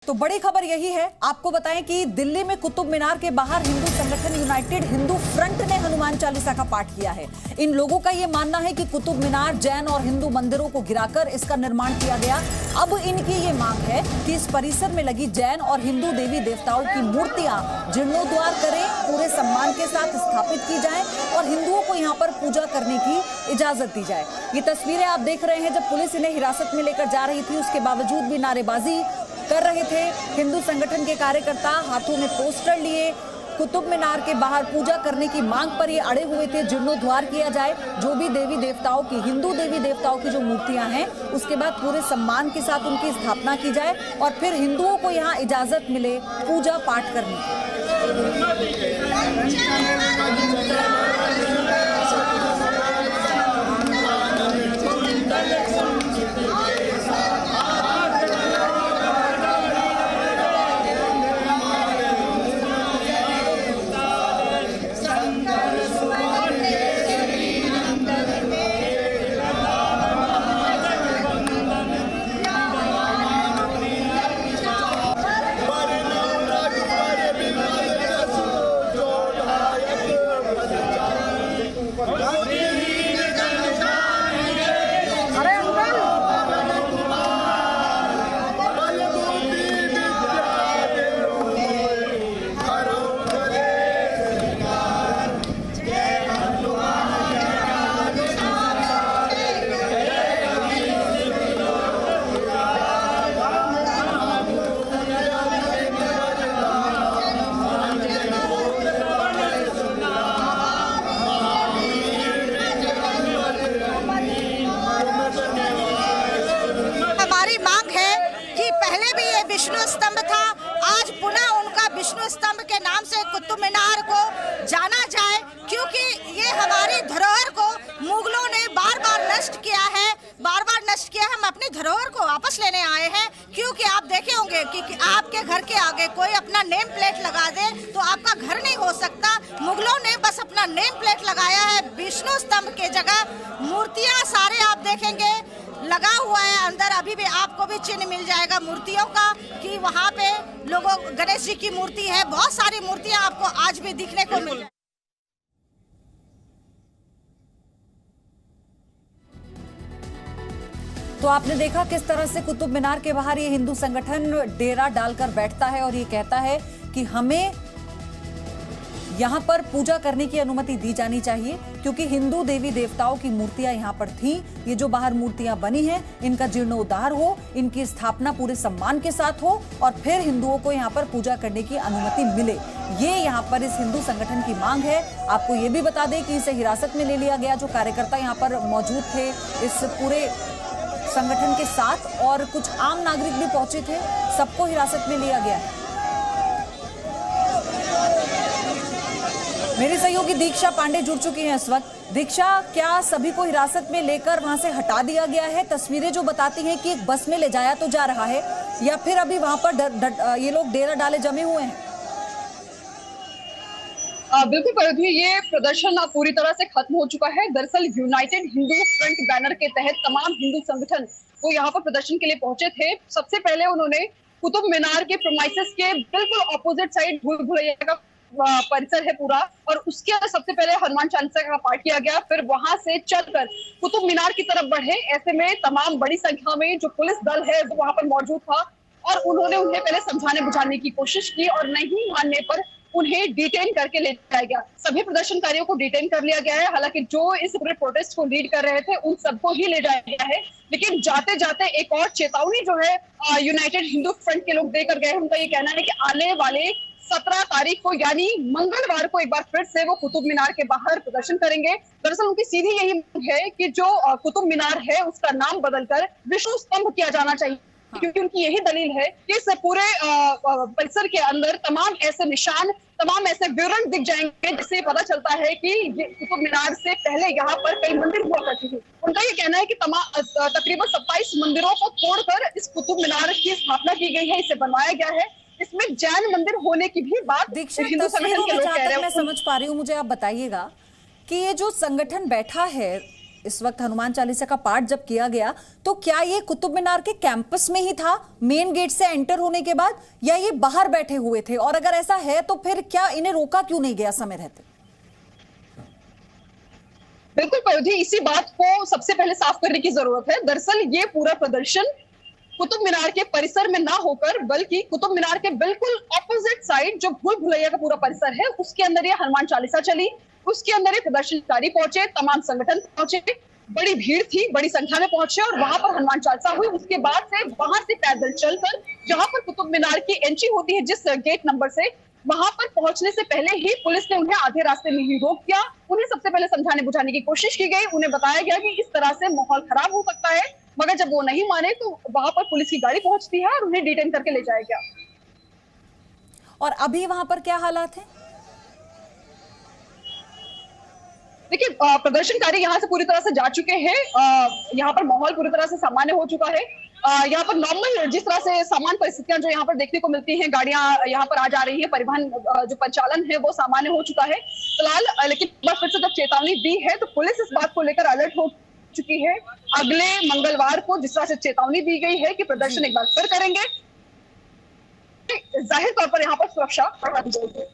तो बड़ी खबर यही है, आपको बताएं कि दिल्ली में कुतुब मीनार के बाहर हिंदू संगठन यूनाइटेड हिंदू फ्रंट ने हनुमान चालीसा का पाठ किया है। इन लोगों का यह मानना है कि कुतुब मीनार जैन और हिंदू मंदिरों को गिराकर इसका निर्माण किया गया। अब इनकी ये मांग है कि इस परिसर में लगी जैन और हिंदू देवी देवताओं की मूर्तियां जीर्णोद्धार करें, पूरे सम्मान के साथ स्थापित की जाए और हिंदुओं को यहाँ पर पूजा करने की इजाजत दी जाए। ये तस्वीरें आप देख रहे हैं, जब पुलिस इन्हें हिरासत में लेकर जा रही थी उसके बावजूद भी नारेबाजी कर रहे थे। हिंदू संगठन के कार्यकर्ता हाथों में पोस्टर लिए कुतुब मीनार के बाहर पूजा करने की मांग पर ये अड़े हुए थे, जीर्णोद्धार किया जाए, जो भी देवी देवताओं की, हिंदू देवी देवताओं की जो मूर्तियां हैं उसके बाद पूरे सम्मान के साथ उनकी स्थापना की जाए और फिर हिंदुओं को यहाँ इजाजत मिले पूजा पाठ करने की। विष्णु स्तंभ था, आज पुनः उनका विष्णु स्तंभ के नाम से कुतुब मीनार को जाना जाए, क्योंकि ये हमारी धरोहर को मुगलों ने बार बार नष्ट किया है, हम अपनी धरोहर को वापस लेने आए हैं। क्योंकि आप देखे होंगे कि आपके घर के आगे कोई अपना नेम प्लेट लगा दे तो आपका घर नहीं हो सकता। मुगलों ने बस अपना नेम प्लेट लगाया है, विष्णु स्तंभ के जगह मूर्तियां सारे आप देखेंगे लगा हुआ है। अंदर अभी भी आपको भी चिन्ह मिल जाएगा मूर्तियों का कि वहाँ पे लोगों, गणेश जी की मूर्ति है, बहुत सारी मूर्तियां आपको आज भी दिखने को मिल। तो आपने देखा किस तरह से कुतुब मीनार के बाहर ये हिंदू संगठन डेरा डालकर बैठता है और ये कहता है कि हमें यहाँ पर पूजा करने की अनुमति दी जानी चाहिए, क्योंकि हिंदू देवी देवताओं की मूर्तियां यहाँ पर थीं। ये जो बाहर मूर्तियां बनी हैं इनका जीर्णोद्धार हो, इनकी स्थापना पूरे सम्मान के साथ हो और फिर हिंदुओं को यहाँ पर पूजा करने की अनुमति मिले। ये यहाँ पर इस हिंदू संगठन की मांग है। आपको ये भी बता दें कि इसे हिरासत में ले लिया गया, जो कार्यकर्ता यहाँ पर मौजूद थे इस पूरे संगठन के साथ और कुछ आम नागरिक भी पहुंचे थे, सबको हिरासत में लिया गया है। मेरी सहयोगी दीक्षा पांडे जुड़ चुकी हैं इस वक्त। दीक्षा, क्या सभी को हिरासत में लेकर वहां से हटा दिया गया है? तस्वीरें जो बताती हैं कि एक बस में ले जाया तो जा रहा है या फिर अभी वहां पर ये लोग डेरा डाले जमे हुए हैं? बिल्कुल परधि, ये प्रदर्शन अब पूरी तरह से खत्म हो चुका है। दरअसल यूनाइटेड हिंदू फ्रंट बैनर के तहत तमाम हिंदू संगठन वो यहाँ पर प्रदर्शन के लिए पहुंचे थे। सबसे पहले उन्होंने कुतुब मीनार के प्रीमाइसेस के बिल्कुल ऑपोजिट साइड भूल भुलैया का परिसर है पूरा, और उसके अंदर सबसे पहले हनुमान चालीसा का पाठ किया गया। फिर वहां से चलकर कुतुब मीनार की तरफ बढ़े। ऐसे में तमाम बड़ी संख्या में जो पुलिस दल है वो वहां पर मौजूद था और उन्होंने उन्हें पहले समझाने बुझाने की कोशिश की और नहीं मानने पर उन्हें डिटेन करके ले जाया गया। सभी प्रदर्शनकारियों को डिटेन कर लिया गया है। हालांकि जो इस पूरे प्रोटेस्ट को लीड कर रहे थे उन सबको ही ले जाया गया है, लेकिन जाते जाते एक और चेतावनी जो है यूनाइटेड हिंदू फ्रंट के लोग देकर गए। उनका ये कहना है कि आने वाले 17 तारीख को यानी मंगलवार को एक बार फिर से वो कुतुब मीनार के बाहर प्रदर्शन करेंगे। दरअसल उनकी सीधी यही मांग है कि जो कुतुब मीनार है उसका नाम बदलकर विष्णु स्तंभ किया जाना चाहिए, क्योंकि उनकी यही दलील है कि इस पूरे परिसर के अंदर तमाम ऐसे निशान, तमाम ऐसे विवरण दिख जाएंगे जिससे पता चलता है कि कुतुब मीनार से पहले यहाँ पर कई मंदिर हुआ करते थे। उनका ये कहना है कि तकरीबन 27 मंदिरों को तोड़कर इस कुतुब मीनार की स्थापना की गई है, इसे बनवाया गया है। इसमें जैन मंदिर होने की भी बात हिंदू संगठन के लोग कह रहे हैं। मैं समझ पा रही हूँ, मुझे आप बताइएगा कि ये जो संगठन बैठा है इस वक्त हनुमान चालीसा का पाठ जब किया गया तो क्या ये कुतुब मीनार के कैंपस में ही था, मेन गेट से एंटर होने के बाद, या ये बाहर बैठे हुए थे? और अगर ऐसा है तो फिर क्या इन्हें रोका क्यों नहीं गया समय रहते? बिल्कुल पयोधी, इसी बात को सबसे पहले साफ करने की जरूरत है। दरअसल ये पूरा प्रदर्शन कुतुब मीनार के परिसर में ना होकर बल्कि कुतुब मीनार के बिल्कुल ऑपोजिट साइड जो भूल भुलैया का पूरा परिसर है उसके अंदर ये हनुमान चालीसा चली। उसके अंदर ये प्रदर्शनकारी पहुंचे, तमाम संगठन पहुंचे, बड़ी भीड़ थी, बड़ी संख्या में पहुंचे और वहां पर हनुमान चालीसा हुई। उसके बाद से वहां से पैदल चलकर जहां पर कुतुब मीनार की एंट्री होती है जिस गेट नंबर से, वहां पर पहुंचने से पहले ही पुलिस ने उन्हें आधे रास्ते में ही रोक दिया। उन्हें सबसे पहले समझाने बुझाने की कोशिश की गई, उन्हें बताया गया कि इस तरह से माहौल खराब हो सकता है, मगर जब वो नहीं माने तो वहां पर पुलिस की गाड़ी पहुंचती है और उन्हें डिटेन करके ले जाया गया। और अभी वहां पर क्या हालात है? देखिए, प्रदर्शनकारी यहाँ से पूरी तरह से जा चुके हैं। यहाँ पर माहौल पूरी तरह से सामान्य हो चुका है। यहाँ पर नॉर्मल जिस तरह से सामान्य परिस्थितियां जो यहाँ पर देखने को मिलती हैं, गाड़ियां यहाँ पर आ जा रही हैं, परिवहन जो परिचालन है वो सामान्य हो चुका है फिलहाल। लेकिन फिर से जब चेतावनी दी है तो पुलिस इस बात को लेकर अलर्ट हो चुकी है। अगले मंगलवार को जिस तरह से चेतावनी दी गई है कि प्रदर्शन एक बार फिर करेंगे, जाहिर तौर पर यहाँ पर सुरक्षा बढ़ा दी जाएगी।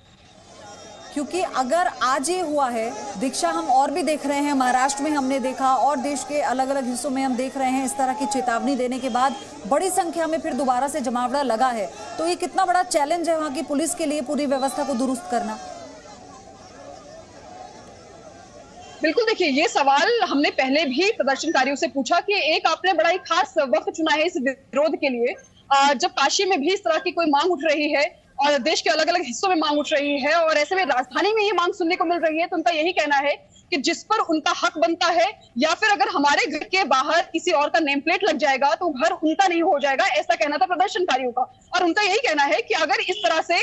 क्योंकि अगर आज ये हुआ है दीक्षा, हम और भी देख रहे हैं, महाराष्ट्र में हमने देखा और देश के अलग अलग हिस्सों में हम देख रहे हैं, इस तरह की चेतावनी देने के बाद बड़ी संख्या में फिर दोबारा से जमावड़ा लगा है, तो ये कितना बड़ा चैलेंज है वहां की पुलिस के लिए पूरी व्यवस्था को दुरुस्त करना? बिल्कुल, देखिए ये सवाल हमने पहले भी प्रदर्शनकारियों से पूछा कि एक आपने बड़ा ही खास वक्त चुना है इस विरोध के लिए, जब काशी में भी इस तरह की कोई मांग उठ रही है और देश के अलग अलग हिस्सों में मांग उठ रही है और ऐसे में राजधानी में ये मांग सुनने को मिल रही है, तो उनका यही कहना है कि जिस पर उनका हक बनता है, या फिर अगर हमारे घर के बाहर किसी और का नेम प्लेट लग जाएगा तो घर उनका नहीं हो जाएगा, ऐसा कहना था प्रदर्शनकारियों का। और उनका यही कहना है कि अगर इस तरह से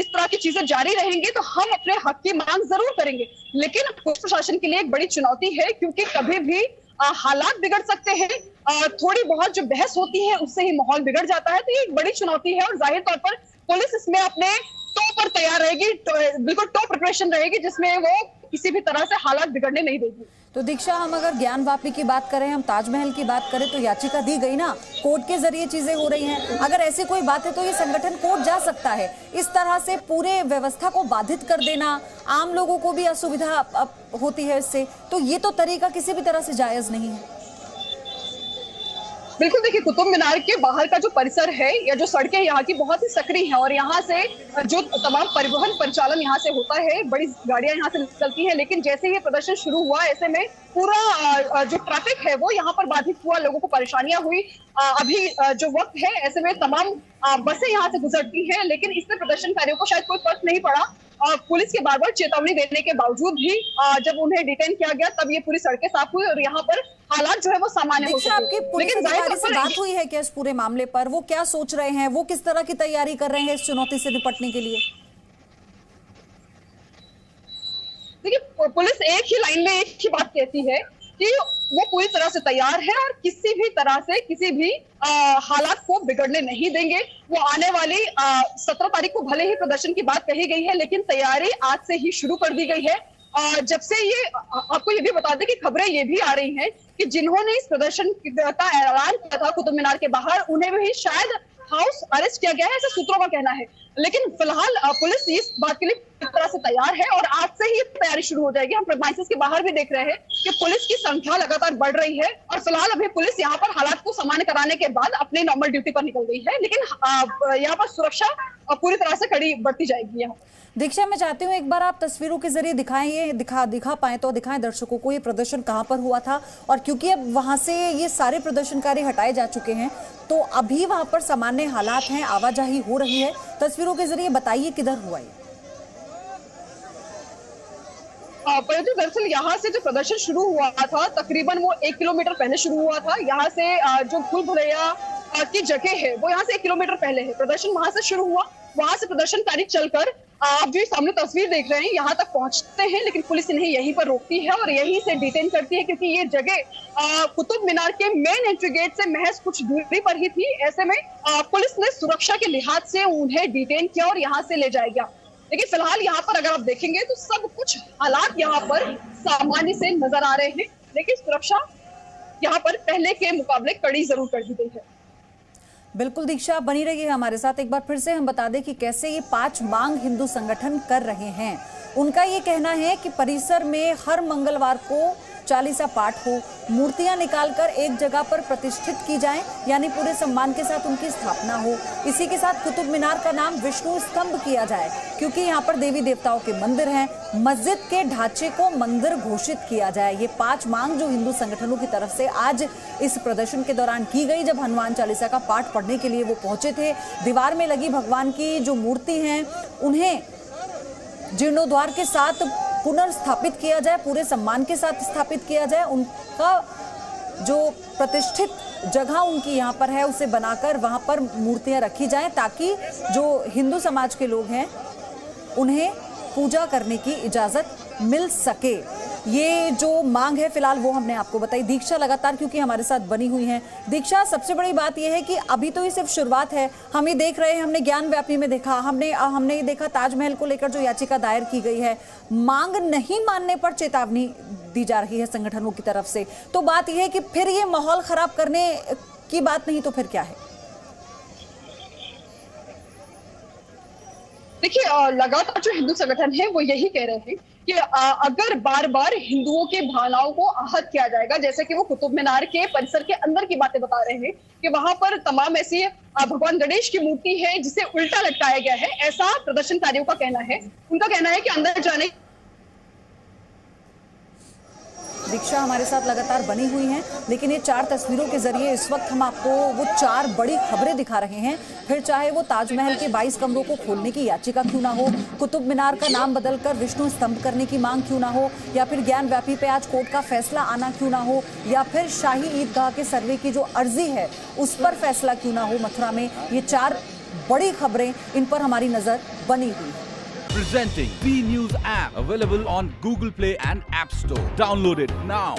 इस तरह की चीजें जारी रहेंगी तो हम अपने हक की मांग जरूर करेंगे। लेकिन पुलिस प्रशासन के लिए एक बड़ी चुनौती है, क्योंकि कभी भी हालात बिगड़ सकते हैं, थोड़ी बहुत जो बहस होती है उससे ही माहौल बिगड़ जाता है, तो ये एक बड़ी चुनौती है और जाहिर तौर पर पुलिस इसमें अपने टॉप पर तैयार रहेगी, बिल्कुल टॉप प्रिपरेशन रहेगी, जिसमें वो किसी भी तरह से हालात बिगड़ने नहीं देगी। तो दीक्षा, हम अगर ज्ञान वापी की बात करें, हम ताजमहल की बात करें, तो याचिका दी गई ना, कोर्ट के जरिए चीजें हो रही हैं। अगर ऐसी कोई बात है तो ये संगठन कोर्ट जा सकता है। इस तरह से पूरे व्यवस्था को बाधित कर देना, आम लोगों को भी असुविधा होती है इससे, तो ये तो तरीका किसी भी तरह से जायज नहीं है। बिल्कुल, देखिए कुतुब मीनार के बाहर का जो परिसर है या जो सड़कें यहाँ की बहुत ही सक्रिय हैं और यहाँ से जो तमाम परिवहन परिचालन यहाँ से होता है, बड़ी गाड़ियां यहाँ से निकलती हैं, लेकिन जैसे ये प्रदर्शन शुरू हुआ ऐसे में पूरा जो ट्रैफिक है वो यहाँ पर बाधित हुआ, लोगों को परेशानियां हुई। अभी जो वक्त है ऐसे में तमाम बसें यहाँ से गुजरती हैं, लेकिन इससे प्रदर्शनकारियों को शायद कोई फर्क नहीं पड़ा। पुलिस के बार बार चेतावनी देने के बावजूद भी जब उन्हें डिटेन किया गया तब ये पूरी सड़कें साफ हुई और यहाँ पर हालात जो है वो सामान्य हो गए। लेकिन जाहिर से बात हुई है क्या इस पूरे मामले पर? वो क्या सोच रहे हैं, वो किस तरह की तैयारी कर रहे हैं इस चुनौती से निपटने के लिए? देखिए, पुलिस एक ही लाइन में एक ही बात कहती है कि वो पूरी तरह से तैयार है और किसी भी तरह से किसी भी हालात को बिगड़ने नहीं देंगे। वो आने वाली 17 तारीख को भले ही प्रदर्शन की बात कही गई है, लेकिन तैयारी आज से ही शुरू कर दी गई है। जब से ये आपको ये भी बता दें कि खबरें ये भी आ रही हैं कि जिन्होंने इस प्रदर्शन का ऐलान किया था कुतुब मीनार के बाहर, उन्हें भी शायद हाउस अरेस्ट किया गया है, ऐसा सूत्रों का कहना है। लेकिन फिलहाल पुलिस इस बात के लिए पूरी तरह से तैयार है और आज से ही तैयारी शुरू हो जाएगी। हम प्रेमाइसेस के बाहर भी देख रहे हैं कि पुलिस की संख्या लगातार बढ़ रही है और फिलहाल अभी पुलिस यहाँ पर हालात को सामान्य कराने के बाद अपनी नॉर्मल ड्यूटी पर निकल गई है, लेकिन यहाँ पर सुरक्षा पूरी तरह से कड़ी बढ़ती जाएगी। यहाँ दीक्षा, मैं चाहती हूँ एक बार आप तस्वीरों के जरिए दिखाएं, दिखा पाए तो दिखाएं दर्शकों को ये प्रदर्शन कहाँ पर हुआ था। और क्योंकि अब वहां से ये सारे प्रदर्शनकारी हटाए जा चुके हैं तो अभी वहां पर सामान्य हालात हैं, आवाजाही हो रही है। तस्वीरों के जरिए बताइए किधर हुआ ये? परंतु दरअसल यहाँ से जो प्रदर्शन शुरू हुआ था तकरीबन वो 1 किलोमीटर पहले शुरू हुआ था। यहाँ से जो भूल भुलैया की जगह है वो यहाँ से 1 किलोमीटर पहले है। प्रदर्शन वहां से शुरू हुआ, वहां से प्रदर्शनकारी चलकर आप जो सामने तस्वीर देख रहे हैं यहाँ तक पहुंचते हैं, लेकिन पुलिस इन्हें यहीं पर रोकती है और यहीं से डिटेन करती है, क्योंकि ये जगह कुतुब मीनार के मेन एंट्री गेट से महज कुछ दूरी पर ही थी। ऐसे में पुलिस ने सुरक्षा के लिहाज से उन्हें डिटेन किया और यहाँ से ले जाया गया। लेकिन फिलहाल यहाँ पर अगर आप देखेंगे तो सब कुछ हालात यहाँ पर सामान्य से नजर आ रहे हैं, लेकिन सुरक्षा यहाँ पर पहले के मुकाबले कड़ी जरूर कर दी गई है। बिल्कुल दीक्षा, बनी रही है हमारे साथ। एक बार फिर से हम बता दें कि कैसे ये 5 मांग हिंदू संगठन कर रहे हैं। उनका ये कहना है कि परिसर में हर मंगलवार को चालीसा पाठ हो, मूर्तियां निकालकर एक जगह पर प्रतिष्ठित की जाएं, यानी पूरे सम्मान के साथ उनकी स्थापना हो। इसी के साथ कुतुब मीनार का नाम विष्णु स्तंभ किया जाए, क्योंकि यहाँ पर देवी देवताओं के मंदिर हैं। मस्जिद के ढांचे को मंदिर घोषित किया जाए। ये 5 मांग जो हिंदू संगठनों की तरफ से आज इस प्रदर्शन के दौरान की गई, जब हनुमान चालीसा का पाठ पढ़ने के लिए वो पहुंचे थे। दीवार में लगी भगवान की जो मूर्ति हैं उन्हें जीर्णोद्धार के साथ पुनर्स्थापित किया जाए, पूरे सम्मान के साथ स्थापित किया जाए। उनका जो प्रतिष्ठित जगह उनकी यहाँ पर है उसे बनाकर वहाँ पर मूर्तियाँ रखी जाएं, ताकि जो हिंदू समाज के लोग हैं उन्हें पूजा करने की इजाज़त मिल सके। ये जो मांग है फिलहाल वो हमने आपको बताई। दीक्षा लगातार क्योंकि हमारे साथ बनी हुई है। दीक्षा, सबसे बड़ी बात यह है कि अभी तो ये सिर्फ शुरुआत है। हम ये देख रहे हैं, हमने ज्ञान व्यापी में देखा, हमने ये देखा ताजमहल को लेकर जो याचिका दायर की गई है, मांग नहीं मानने पर चेतावनी दी जा रही है संगठनों की तरफ से। तो बात यह है कि फिर ये माहौल खराब करने की बात नहीं तो फिर क्या है? देखिए, लगातार जो हिंदू संगठन है वो यही कह रहे हैं कि अगर बार बार हिंदुओं की भावनाओं को आहत किया जाएगा, जैसे कि वो कुतुब मीनार के परिसर के अंदर की बातें बता रहे हैं कि वहां पर तमाम ऐसी भगवान गणेश की मूर्ति है जिसे उल्टा लटकाया गया है, ऐसा प्रदर्शनकारियों का कहना है। उनका कहना है कि अंदर जाने। दीक्षा हमारे साथ लगातार बनी हुई हैं, लेकिन ये 4 तस्वीरों के जरिए इस वक्त हम आपको वो 4 बड़ी खबरें दिखा रहे हैं। फिर चाहे वो ताजमहल के 22 कमरों को खोलने की याचिका क्यों ना हो, कुतुब मीनार का नाम बदलकर विष्णु स्तंभ करने की मांग क्यों ना हो, या फिर ज्ञान व्यापी पे आज कोर्ट का फैसला आना क्यों ना हो, या फिर शाही ईदगाह के सर्वे की जो अर्जी है उस पर फैसला क्यों ना हो मथुरा में। ये 4 बड़ी खबरें, इन पर हमारी नजर बनी हुई है। Presenting B News app, available on Google Play and App Store. Download it now.